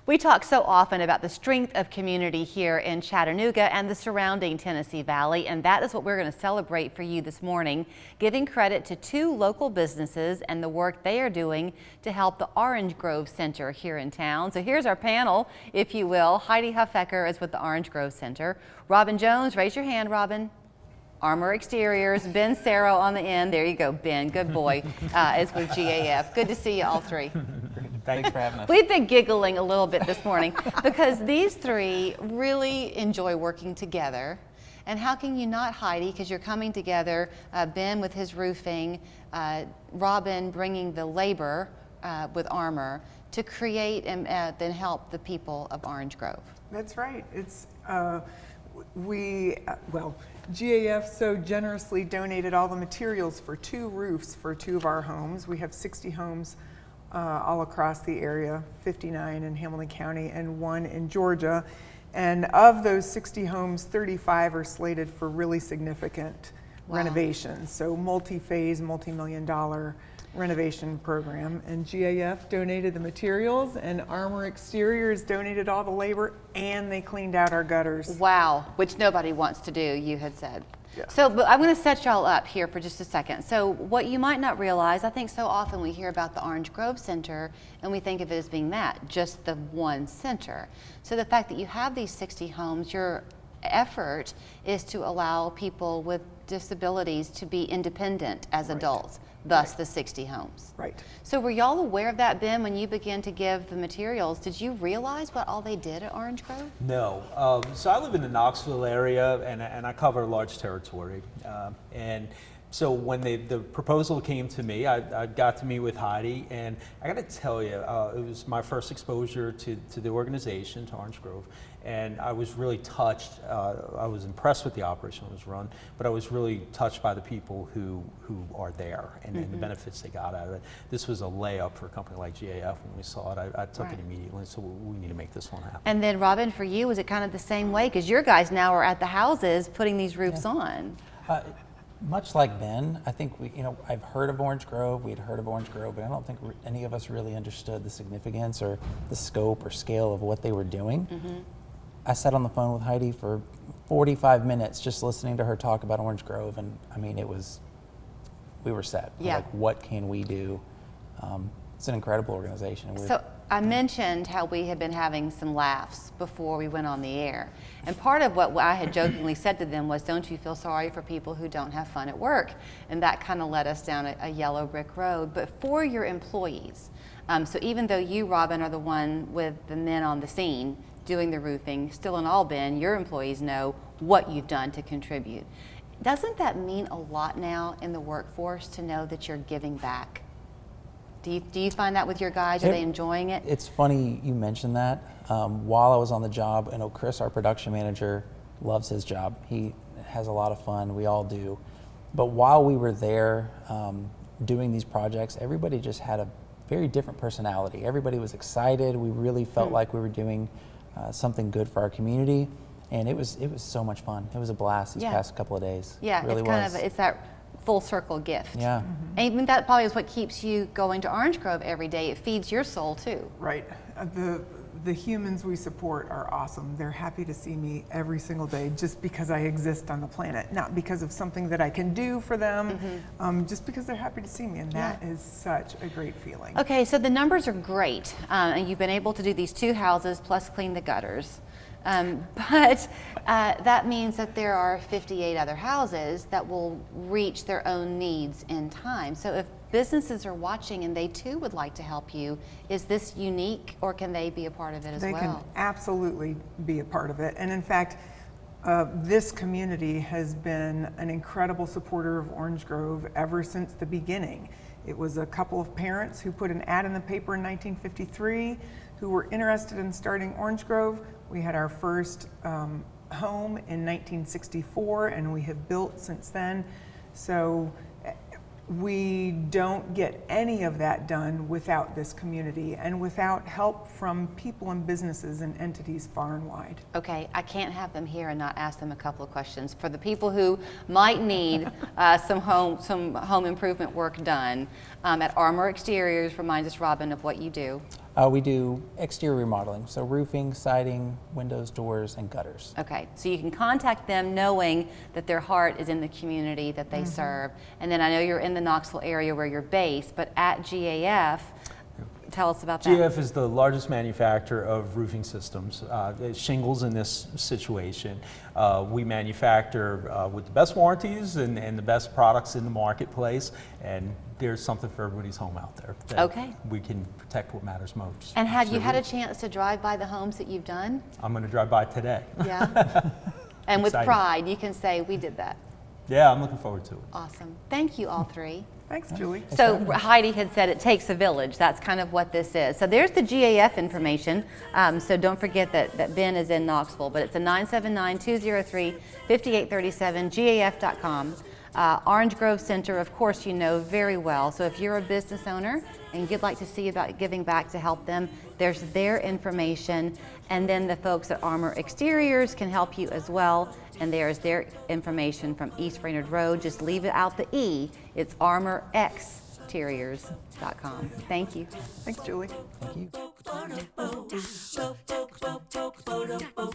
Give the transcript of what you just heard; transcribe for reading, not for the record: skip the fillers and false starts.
We talk so often about the strength of community here in Chattanooga and the surrounding Tennessee Valley, and that is what we're going to celebrate for you this morning, giving credit to two local businesses and the work they are doing to help the Orange Grove Center here in town. So here's our panel, if you will. Heidi Huffecker is with the Orange Grove Center. Robin Jones, raise your hand, Robin. Armor Exteriors. Ben Sarrow on the end. There you go, Ben. Good boy. Is with GAF. Good to see you all three. Thanks for having us. We've been giggling a little bit this morning because these three really enjoy working together. And how can you not, Heidi, because you're coming together, Ben with his roofing, Robin bringing the labor with Armor to create and then help the people of Orange Grove. That's right. It's GAF so generously donated all the materials for 2 roofs for 2 of our homes. We have 60 homes all across the area, 59 in Hamilton County and 1 in Georgia. And of those 60 homes, 35 are slated for really significant renovations. So multi-phase, multi-million-dollar renovation program. And GAF donated the materials, and Armor Exteriors donated all the labor, and they cleaned out our gutters. Wow, which nobody wants to do, you had said. Yeah. So, but I'm going to set y'all up here for just a second. So what you might not realize, I think so often we hear about the Orange Grove Center and we think of it as being that, just the one center. So the fact that you have these 60 homes, your effort is to allow people with disabilities to be independent as adults, thus the 60 homes. Right. So were y'all aware of that, Ben, when you began to give the materials? Did you realize what all they did at Orange Grove? No. So I live in the Knoxville area, and I cover a large territory. And so when the proposal came to me, I got to meet with Heidi, and I got to tell you, it was my first exposure to the organization, to Orange Grove, and I was really touched. I was impressed with the operation that was run, but I was really touched by the people who are there and the benefits they got out of it. This was a layup for a company like GAF. When we saw it, I took it immediately, so we need to make this one happen. And then Robin, for you, was it kind of the same way? Because your guys now are at the houses putting these roofs on. Much like Ben, I think I've heard of Orange Grove, we had heard of Orange Grove, but I don't think any of us really understood the significance or the scope or scale of what they were doing. I sat on the phone with Heidi for 45 minutes just listening to her talk about Orange Grove, and I mean, we were set. Yeah. Like, what can we do? It's an incredible organization. So I mentioned how we had been having some laughs before we went on the air. And part of what I had jokingly said to them was, don't you feel sorry for people who don't have fun at work? And that kind of led us down a yellow brick road. But for your employees, so even though you, Robin, are the one with the men on the scene doing the roofing, still in all, Ben, your employees know what you've done to contribute. Doesn't that mean a lot now in the workforce to know that you're giving back? Do you find that with your guys? Are they enjoying it? It's funny you mentioned that. While I was on the job, I know Chris, our production manager, loves his job. He has a lot of fun. We all do. But while we were there doing these projects, everybody just had a very different personality. Everybody was excited. We really felt like we were doing something good for our community, and it was so much fun. It was a blast these past couple of days. Yeah, it really it's kind of it's that full circle gift. Yeah. And even that probably is what keeps you going to Orange Grove every day. It feeds your soul too. Right. The humans we support are awesome. They're happy to see me every single day just because I exist on the planet, not because of something that I can do for them, just because they're happy to see me, and that is such a great feeling. Okay, so the numbers are great, and you've been able to do these 2 houses plus clean the gutters. But that means that there are 58 other houses that will reach their own needs in time. So if businesses are watching and they too would like to help you, is this unique, or can they be a part of it as well? They can absolutely be a part of it. And in fact, this community has been an incredible supporter of Orange Grove ever since the beginning. It was a couple of parents who put an ad in the paper in 1953 who were interested in starting Orange Grove. We had our first home in 1964, and we have built since then. So we don't get any of that done without this community and without help from people and businesses and entities far and wide. Okay, I can't have them here and not ask them a couple of questions. For the people who might need some home improvement work done, at Armor Exteriors, remind us, Robin, of what you do. We do exterior remodeling, so roofing, siding, windows, doors, and gutters. Okay, so you can contact them knowing that their heart is in the community that they serve. And then I know you're in the Knoxville area where you're based, but at GAF, tell us about that. GF is the largest manufacturer of roofing systems, shingles in this situation. We manufacture with the best warranties and the best products in the marketplace, and there's something for everybody's home out there. That Okay. We can protect what matters most. And have you So had a chance to drive by the homes that you've done? I'm going to drive by today. Yeah. And with Exciting. pride, you can say, we did that. Yeah, I'm looking forward to it. Awesome. Thank you, all three. Thanks, Julie. So Heidi had said it takes a village. That's kind of what this is. So there's the GAF information. So don't forget that Ben is in Knoxville, but it's a 979-203-5837, gaf.com. Orange Grove Center, of course, you know very well. So if you're a business owner and you'd like to see about giving back to help them, there's their information. And then the folks at Armor Exteriors can help you as well. And there's their information from East Brainerd Road. Just leave it out the E. It's armorexteriors.com. Thank you. Thanks, Julie. Thank you.